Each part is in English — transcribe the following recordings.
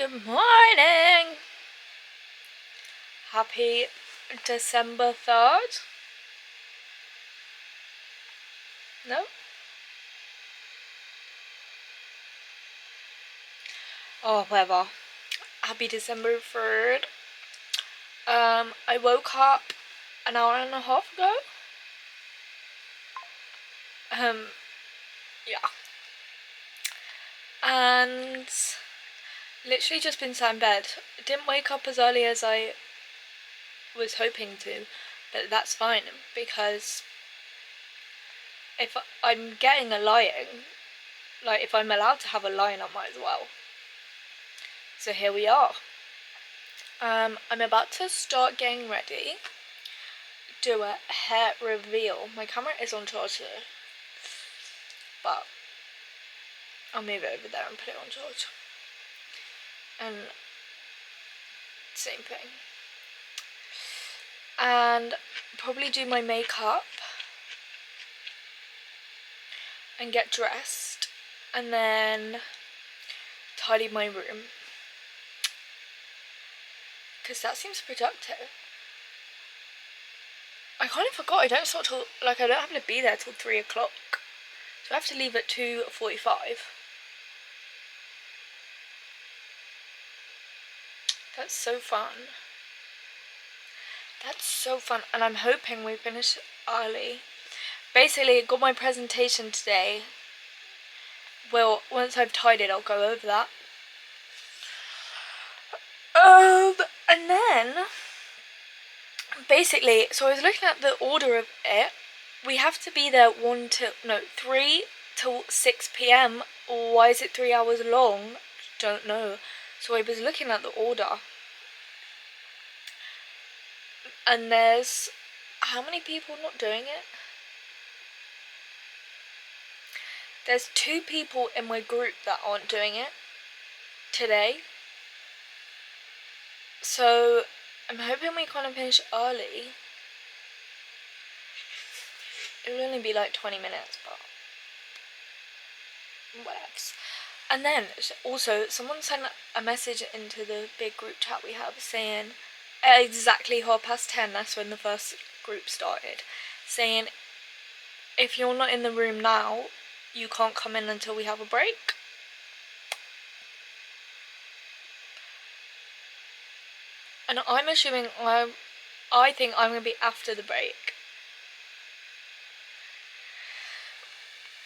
Good morning! Happy December 3rd? No? Oh, whatever. Happy December 3rd. I woke up an hour and a half ago. Yeah. And literally just been sat in bed. Didn't wake up as early as I was hoping to, but that's fine because if I'm getting a lie-in, like if I'm allowed to have a lie-in, I might as well. So here we are. I'm about to start getting ready, do a hair reveal. My camera is on charge today, but I'll move it over there and put it on charge. And same thing. And probably do my makeup and get dressed and then tidy my room, because that seems productive. I kind of forgot I don't start till, like, I don't have to be there till 3 o'clock, so I have to leave at 2:45. That's so fun. That's so fun, and I'm hoping we finish early. Basically, got my presentation today. Well, once I've tidied, I'll go over that. And then, basically, so I was looking at the order of it. We have to be there 3 till 6 p.m. Why is it 3 hours long? Don't know. So I was looking at the order. And there's how many people not doing it? There's 2 people in my group that aren't doing it today. So I'm hoping we kind of finish early. It'll only be like 20 minutes, but whatevs. And then also someone sent a message into the big group chat we have saying at exactly 10:30, that's when the first group started, saying if you're not in the room now, you can't come in until we have a break. And I'm assuming I think I'm going to be after the break,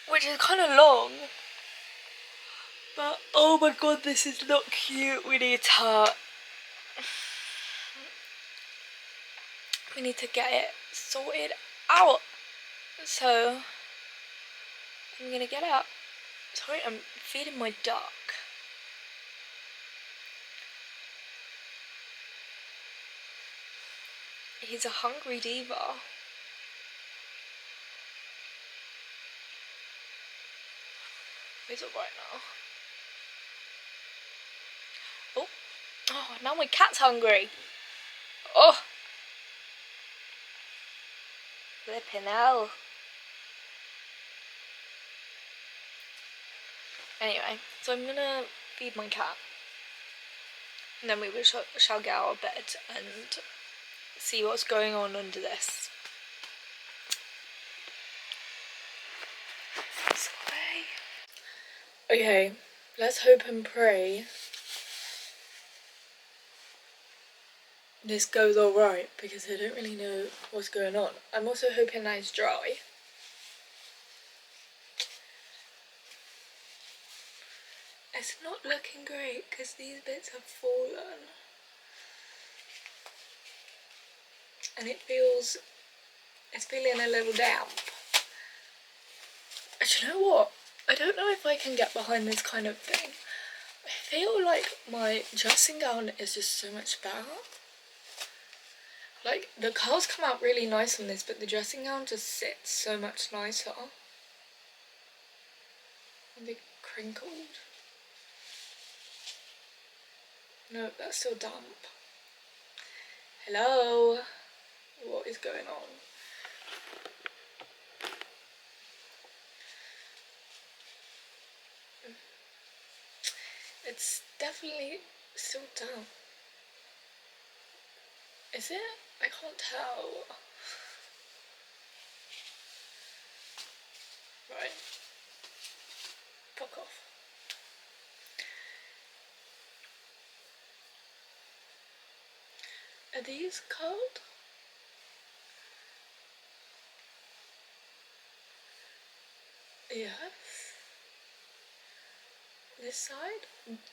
which is kind of long. But oh my god, this is not cute. We need to get it sorted out. So I'm gonna get up. Sorry, I'm feeding my duck. He's a hungry diva. He's up right now. Oh, now my cat's hungry. Oh, flipping hell. Anyway, so I'm gonna feed my cat, and then we shall get out of bed and see what's going on under this. Okay, let's hope and pray this goes alright, because I don't really know what's going on. I'm also hoping that it's dry. It's not looking great because these bits have fallen. And it's feeling a little damp. Do you know what? I don't know if I can get behind this kind of thing. I feel like my dressing gown is just so much better. Like, the curls come out really nice on this, but the dressing gown just sits so much nicer. A bit crinkled. No, that's still damp. Hello? What is going on? It's definitely It's still down. Is it? I can't tell. Right. Fuck off. Are these curled? Yes. This side?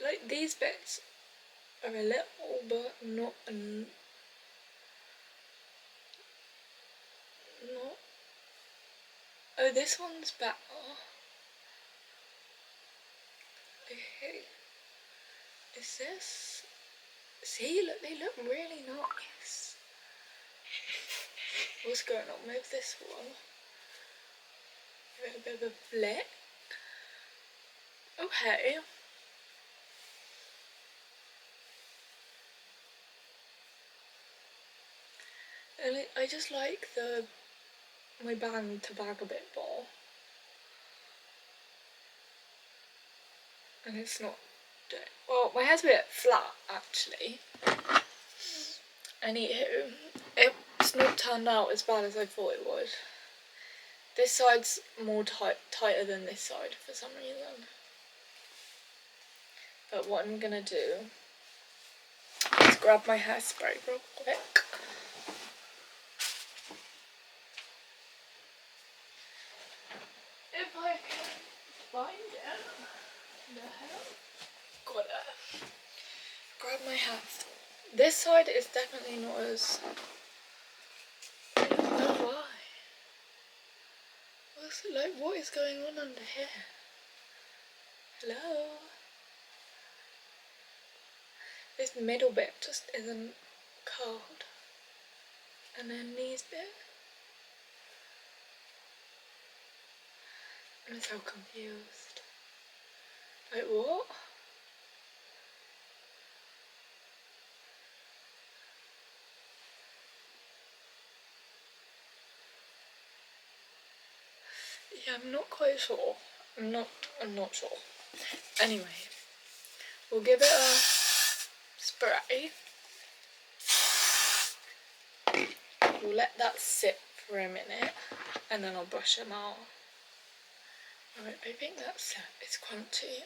Like, these bits are a little, but not not. Oh, this one's better. Okay. Is this? See, look, they look really nice. What's going on with this one? A bit of a flick. Okay. And I just like my band to bag a bit more. And it's not, well, my hair's a bit flat actually. Anywho, it's not turned out as bad as I thought it would. This side's more tighter than this side for some reason. But what I'm gonna do is grab my hairspray real quick. If I can find it. The hell? Got it. Grab my hat. This side is definitely not as... I don't know why. What's it like? What is going on under here? Hello? This middle bit just isn't curled. And then these bits. I'm so confused. Like what? Yeah, I'm not quite sure. I'm not sure. Anyway, we'll give it a spray. We'll let that sit for a minute and then I'll brush them out. Alright, I think that's it. It's crunchy.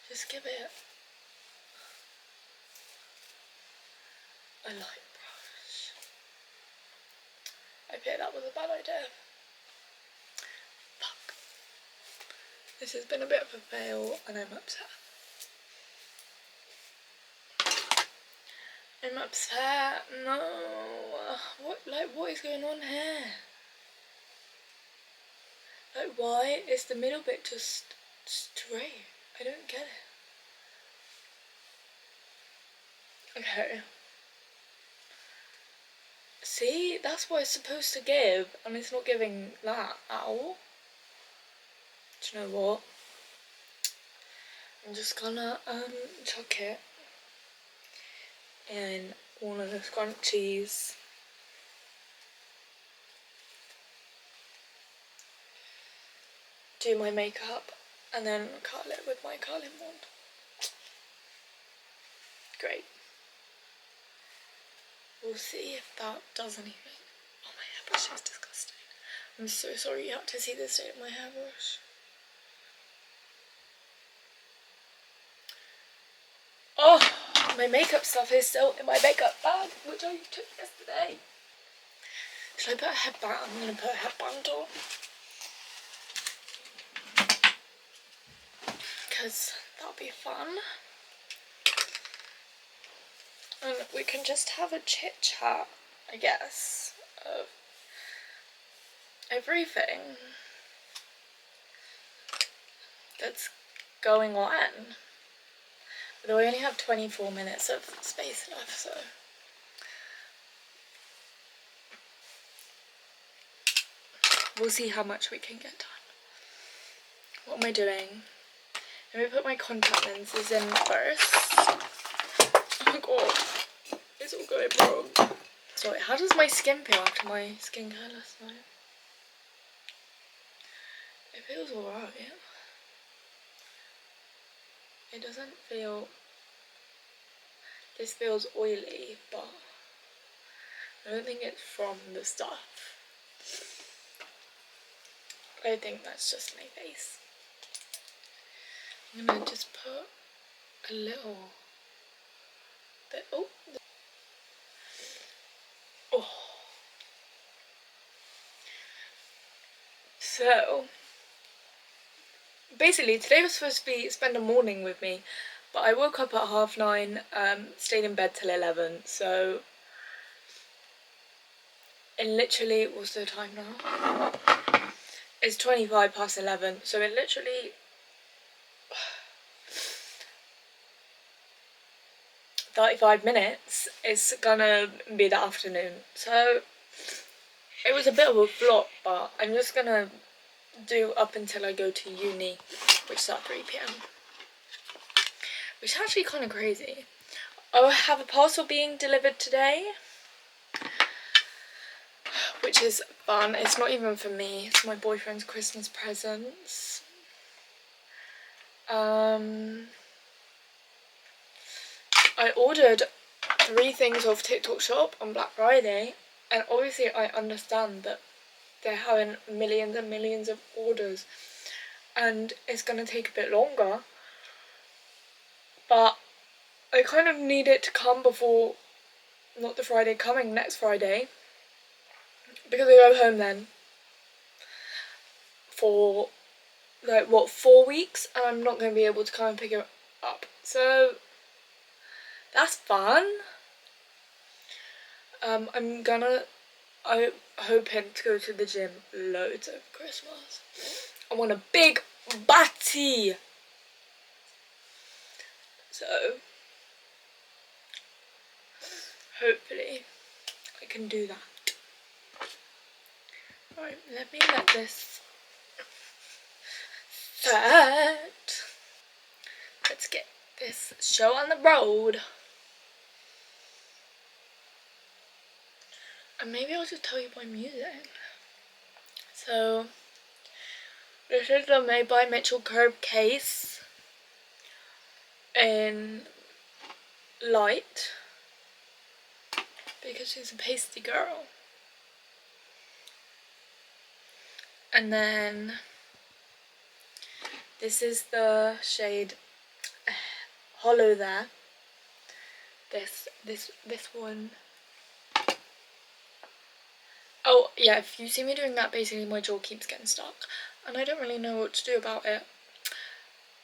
Just give it a light brush. I fear that was a bad idea. Fuck. This has been a bit of a fail and I'm upset. I'm upset. No. What is going on here? Like, why is the middle bit just straight? I don't get it. Okay. See, that's what it's supposed to give, and it's not giving that at all. Do you know what? I'm just gonna chuck it in one of the scrunchies. Do my makeup and then curl it with my curling wand. Great. We'll see if that does anything. Oh, my hairbrush is disgusting. I'm so sorry you have to see the state of my hairbrush. Oh, my makeup stuff is still in my makeup bag, which I took yesterday. Should I put a headband? I'm going to put a headband on. Because that'll be fun. And we can just have a chit chat, I guess, of everything that's going on. Although I only have 24 minutes of space left, so. We'll see how much we can get done. What am I doing? Let me put my contact lenses in first. Oh my god, it's all going wrong. Sorry, how does my skin feel after my skincare last night? It feels alright. It doesn't feel, this feels oily, but I don't think it's from the stuff. I think that's just my face. I'm gonna just put a little bit, oh. So, basically today was supposed to be spend a morning with me, but I woke up at 9:30, stayed in bed till 11, so it literally, what's the time now? It's 11:25, so it literally 35 minutes is gonna be the afternoon. So it was a bit of a flop, but I'm just gonna do up until I go to uni, which is at 3 p.m. Which is actually kind of crazy. I have a parcel being delivered today, which is fun. It's not even for me, it's my boyfriend's Christmas presents. I ordered 3 things off TikTok shop on Black Friday, and obviously I understand that they're having millions and millions of orders and it's gonna take a bit longer, but I kind of need it to come before, not the Friday coming, next Friday, because I go home then for like what, 4 weeks, and I'm not going to be able to come and pick it up, so that's fun. I'm hoping to go to the gym loads over Christmas. I want a big body, so hopefully I can do that. Right, let me let this set. Let's get this show on the road. And maybe I'll just tell you my music. So, this is the Made by Mitchell curb case in light, because she's a pasty girl. And then this is the shade Hollow there. This one. Oh yeah, if you see me doing that, basically my jaw keeps getting stuck and I don't really know what to do about it,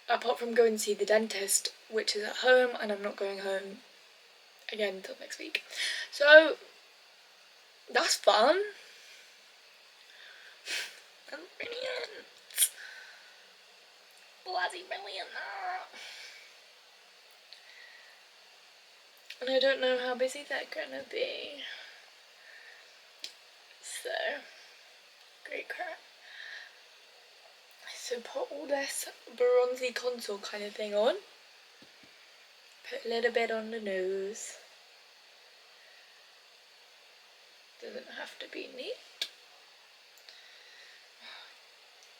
apart from going to see the dentist, which is at home, and I'm not going home again until next week. So that's fun. That's brilliant. Bloody brilliant. And I don't know how busy they're gonna be. So, great crap. So put all this bronzy contour kind of thing on. Put a little bit on the nose. Doesn't have to be neat.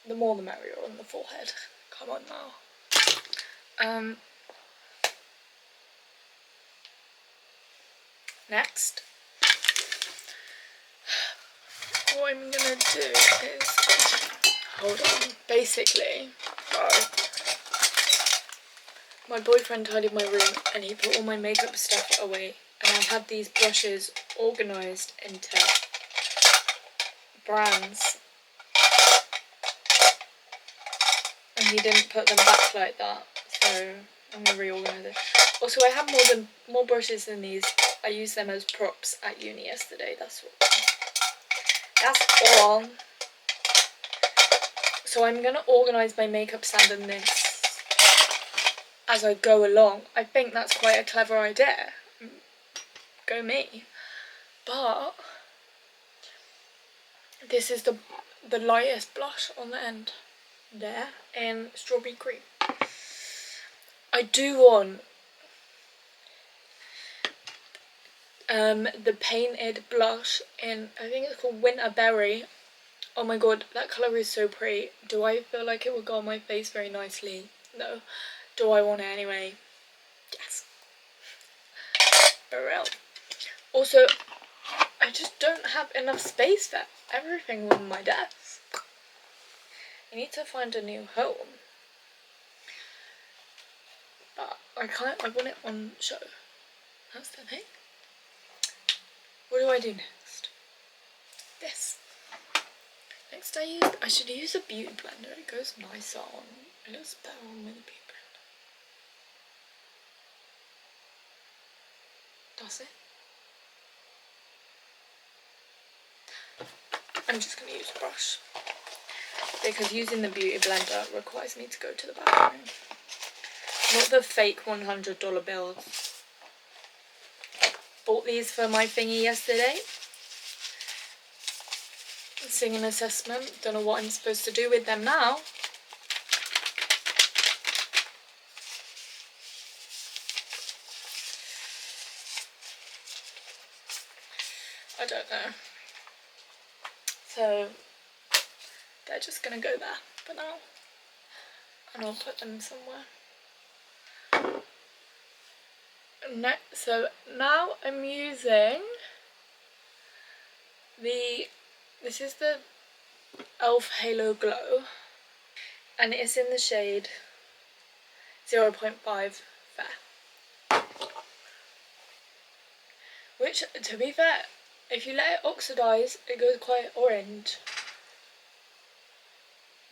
The more the merrier on the forehead. Come on now. Next, what I'm gonna do is, hold on, basically, my boyfriend tidied my room and he put all my makeup stuff away, and I've had these brushes organised into brands, and he didn't put them back like that, so I'm gonna reorganise it. Also, I have more brushes than these. I used them as props at uni yesterday. That's all. So I'm gonna organise my makeup stand in this as I go along. I think that's quite a clever idea. Go me. But this is the lightest blush on the end there in Strawberry Cream. I do want the painted blush in, I think it's called Winter Berry. Oh my god, that colour is so pretty. Do I feel like it would go on my face very nicely? No. Do I want it anyway? Yes. For real. Also, I just don't have enough space for everything on my desk. I need to find a new home. But I want it on show. That's the thing. What do I do next? This. Next I should use a beauty blender. It goes nicer on. It looks better on with a beauty blender. Does it? I'm just going to use a brush. Because using the beauty blender requires me to go to the bathroom. Not the fake $100 bills. Bought these for my thingy yesterday. Singing assessment. Don't know what I'm supposed to do with them now. I don't know. So they're just gonna go there for now. And I'll put them somewhere. So now I'm using this is the e.l.f. Halo Glow. And it's in the shade 0.5 Fair. Which, to be fair, if you let it oxidize, it goes quite orange.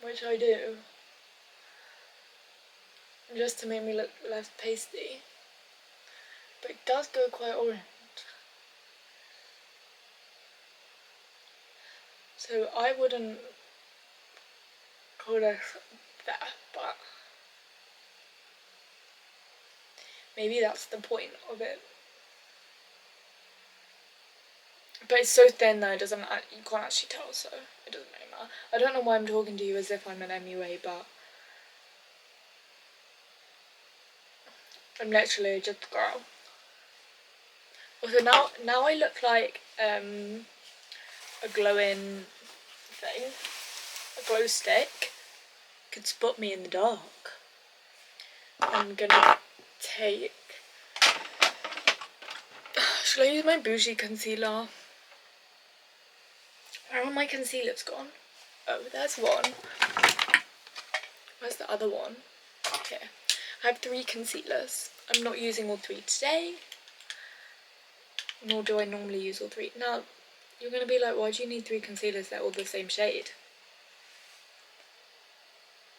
Which I do. Just to make me look less pasty. But it does go quite orange. So I wouldn't call this fair, but maybe that's the point of it. But it's so thin that you can't actually tell, so it doesn't really matter. I don't know why I'm talking to you as if I'm an MUA, but I'm literally just a girl. Also now I look like a glowing thing, a glow stick. Could spot me in the dark. I'm gonna take. Should I use my bougie concealer? Where are my concealers gone? Oh, there's one. Where's the other one? Here. I have 3 concealers. I'm not using all 3 today. Nor do I normally use all 3. Now, you're going to be like, why do you need 3 concealers? They're all the same shade.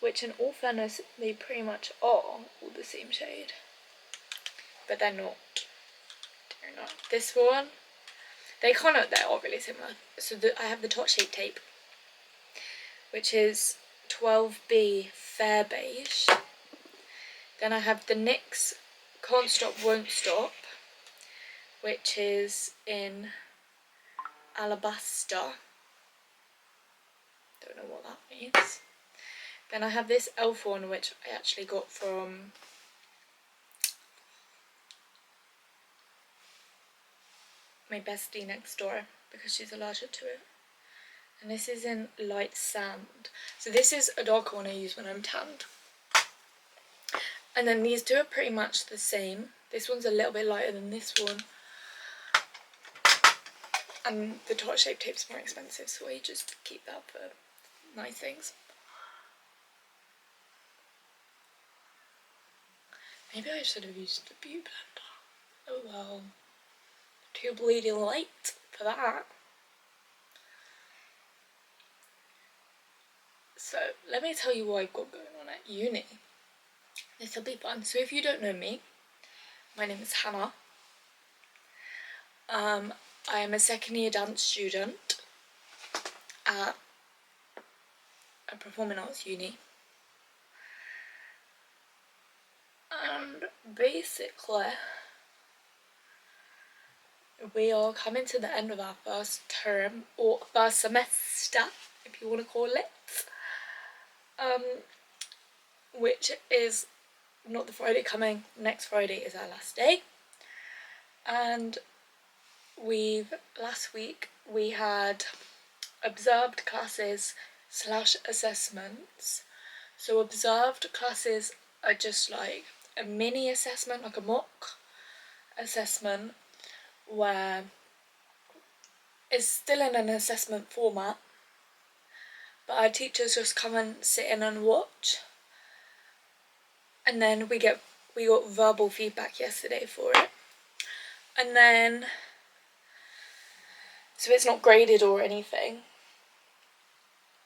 Which, in all fairness, they pretty much are all the same shade. But they're not. They're not. This one, they're all really similar. So I have the Top Shape Tape, which is 12B Fair Beige. Then I have the NYX Can't Stop Won't Stop, which is in Alabaster. Don't know what that means. Then I have this e.l.f. one, which I actually got from my bestie next door because she's allergic to it. And this is in Light Sand. So this is a darker one I use when I'm tanned. And then these two are pretty much the same. This one's a little bit lighter than this one. And the Top Shape Tape's more expensive, so I just keep that for nice things. Maybe I should have used the beauty blender. Oh well. Too bleeding late for that. So, let me tell you what I've got going on at uni. This'll be fun. So if you don't know me, my name is Hannah. I am a second year dance student at a performing arts uni. And basically, we are coming to the end of our first term, or first semester, if you want to call it. Which is not the Friday coming, next Friday is our last day. And last week we had observed classes / assessments. So observed classes are just like a mini assessment, like a mock assessment, where it's still in an assessment format, but our teachers just come and sit in and watch, and then we got verbal feedback yesterday for it, and then so it's not graded or anything,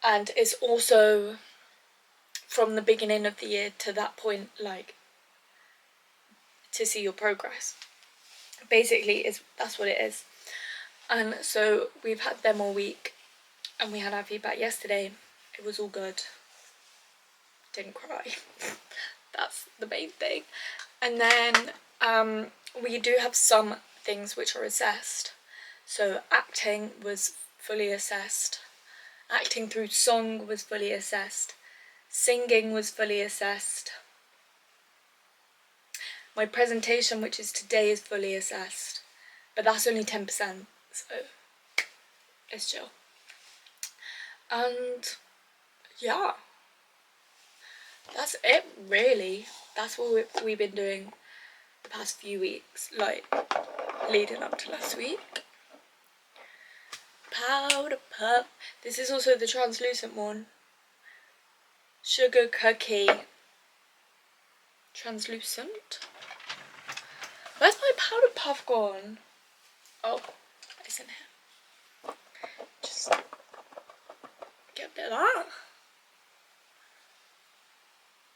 and it's also from the beginning of the year to that point, like, to see your progress. Basically, that's what it is. And so we've had them all week, and we had our feedback yesterday. It was all good. Didn't cry. That's the main thing. And then we do have some things which are assessed. So acting was fully assessed. Acting through song was fully assessed. Singing was fully assessed. My presentation, which is today, is fully assessed. But that's only 10%, so it's chill. And yeah, that's it really. That's what we've been doing the past few weeks, like leading up to last week. Powder puff. This is also the translucent one. Sugar cookie. Translucent. Where's my powder puff gone? Oh, it's in here. Just get a bit of that.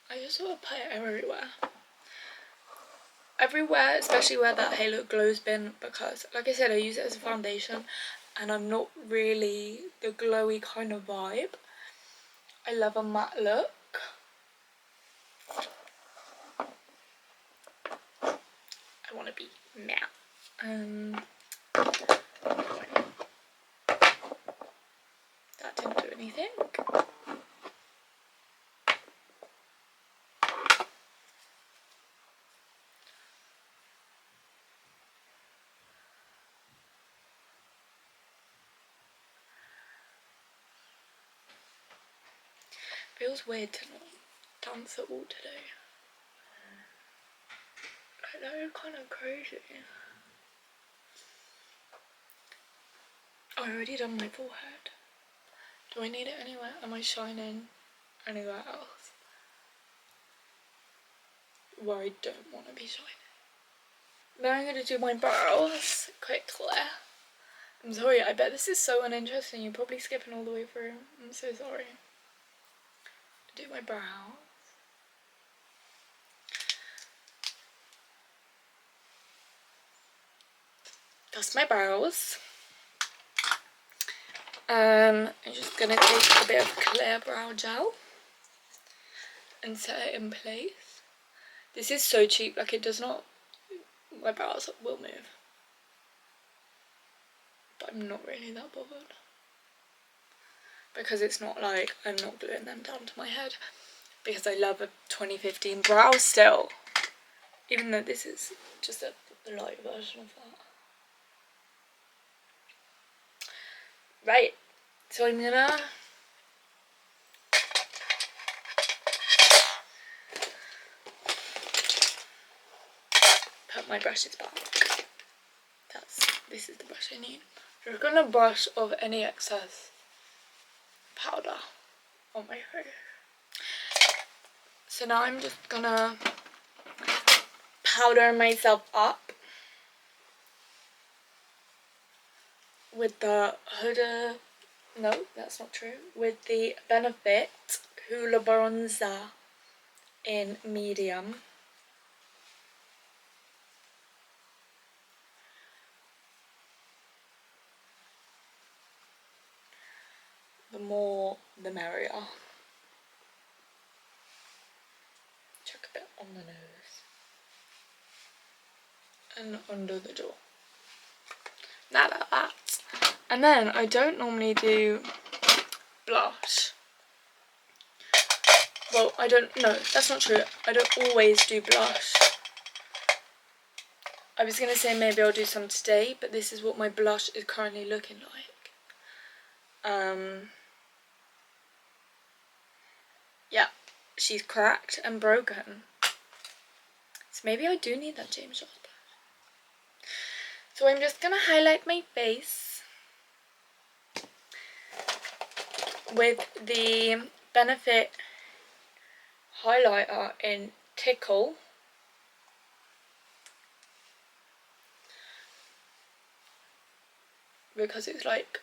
I just want to put it everywhere. Everywhere, especially where that Halo Glow's been, because like I said, I use it as a foundation and I'm not really the glowy kind of vibe. I love a matte look. I want to be matte. That didn't do anything. Feels weird to not dance at all today. Like, that is kind of crazy. I already done my forehead. Do I need it anywhere? Am I shining anywhere else where I don't want to be shining? Now I'm going to do my brows quickly. I'm sorry, I bet this is so uninteresting. You're probably skipping all the way through. I'm so sorry. Do my brows. That's my brows. I'm just going to take a bit of clear brow gel and set it in place. This is so cheap, like it does not, my brows will move. But I'm not really that bothered. Because it's not like I'm not gluing them down to my head. Because I love a 2015 brow still. Even though this is just a light version of that. Right, so I'm gonna put my brushes back. This is the brush I need. So I'm gonna brush off any excess powder on my face. So now I'm just gonna powder myself up with the Huda, no, that's not true, with the Benefit Hoola Bronzer in medium. The more, the merrier. Chuck a bit on the nose. And under the jaw. Now that. And then I don't normally do blush. Well, no, that's not true. I don't always do blush. I was going to say maybe I'll do some today, but this is what my blush is currently looking like. Yeah, she's cracked and broken. So maybe I do need that James Charles blush. So I'm just gonna highlight my face with the Benefit highlighter in Tickle. Because it's like,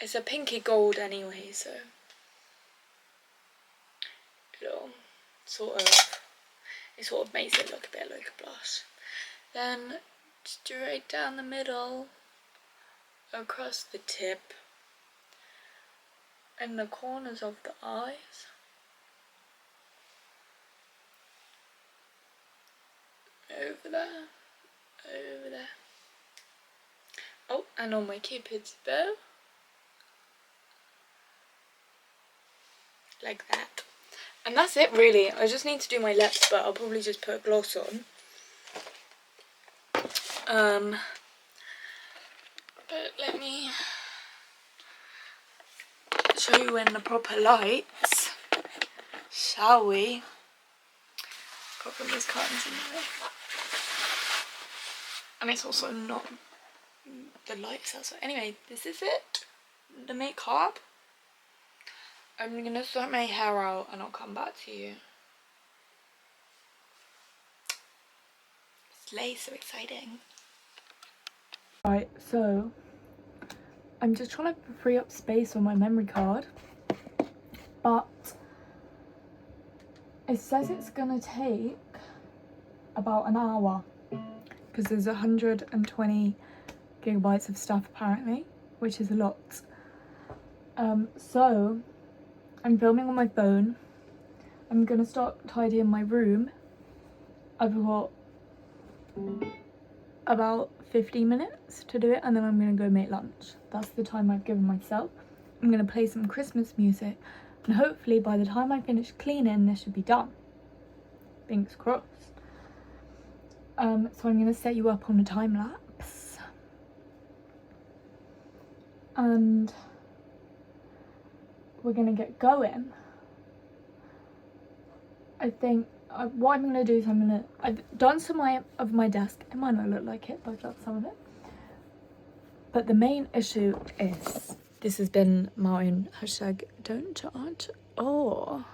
it's a pinky gold anyway, so it'll it sort of makes it look a bit like a blush. Then straight down the middle, across the tip, and the corners of the eyes. Over there, over there. Oh, and on my Cupid's bow. Like that. And that's it really. I just need to do my lips, but I'll probably just put gloss on. But let me show you in the proper lights, shall we? Got from these curtains in the way. And it's also not the lights outside. Anyway, this is it. The makeup. I'm gonna sort my hair out and I'll come back to you. Slay, so exciting. Right, so I'm just trying to free up space on my memory card, but it says it's gonna take about an hour because there's 120 gigabytes of stuff apparently, which is a lot. So I'm filming on my phone. I'm gonna start tidying my room. I've got about 15 minutes to do it, and then I'm gonna go make lunch. That's the time I've given myself. I'm gonna play some Christmas music, and hopefully by the time I finish cleaning, this should be done. Fingers crossed. So I'm gonna set you up on a time lapse, and we're gonna get going. I think what I'm gonna do is I've done some of my desk. It might not look like it, but I've done some of it. But the main issue is this has been Martin # don't judge. Or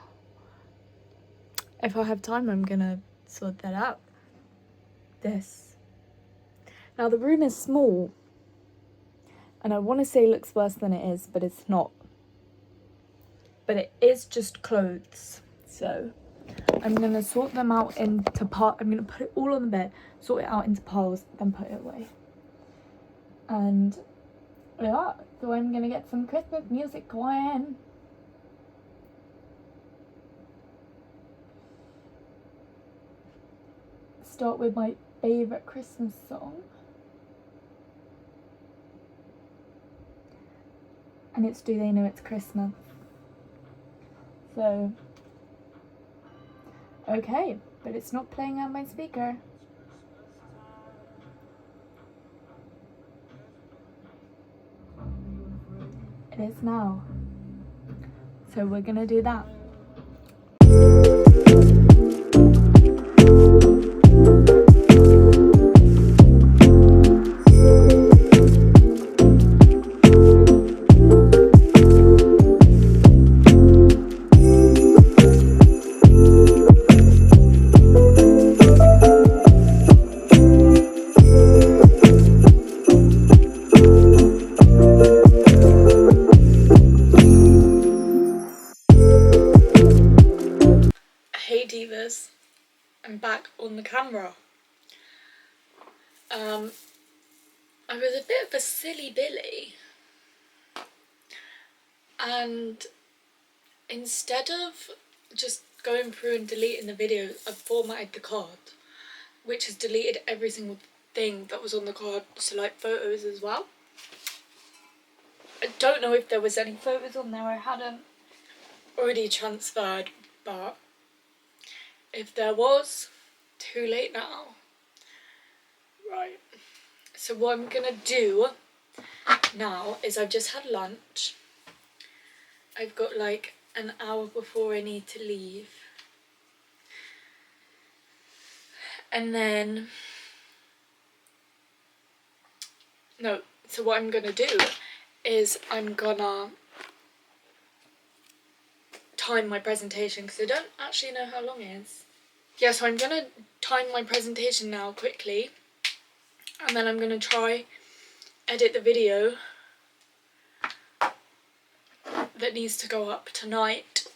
if I have time, I'm gonna sort that out. This. Now the room is small, and I want to say it looks worse than it is, but it's not. But it is just clothes, so I'm gonna sort them out into parts. I'm gonna put it all on the bed, sort it out into piles, then put it away. And yeah, so I'm gonna get some Christmas music going. Start with my favourite Christmas song. And it's Do They Know It's Christmas? So, okay, but it's not playing on my speaker. It is now. So we're gonna do that. Hey divas, I'm back on the camera. I was a bit of a silly Billy, and instead of just going through and deleting the video, I formatted the card, which has deleted every single thing that was on the card, so like photos as well. I don't know if there was any photos on there I hadn't already transferred, but if there was, too late now. Right, so what I'm gonna do now is I've just had lunch. I've got like an hour before I need to leave, And then, no, so what I'm gonna do is I'm gonna time my presentation because I don't actually know how long it is. Yeah, so I'm gonna time my presentation now quickly, and then I'm gonna try edit the video that needs to go up tonight.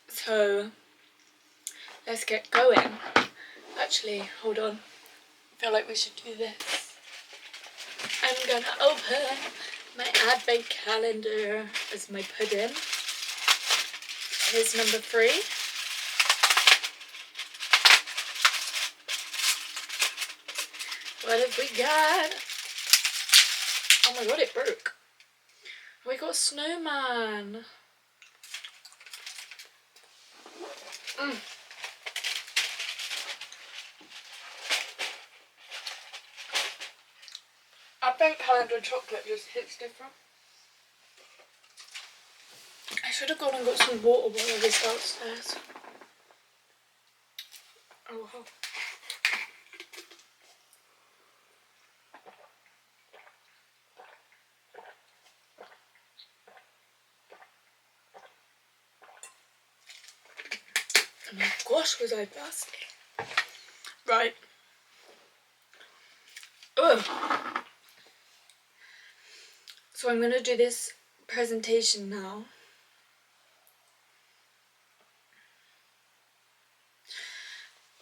So let's get going. Actually, hold on. I feel like we should do this. I'm gonna open my advent calendar as my pudding. Here's number 3. What have we got? Oh my god, it broke. We got a snowman. Advent calendar chocolate just hits different. I should have gone and got some water while I was downstairs. Oh well. Oh my gosh, was I thirsty. Right. Ugh. So I'm going to do this presentation now.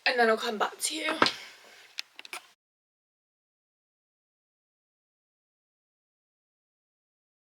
And then I'll come back to you.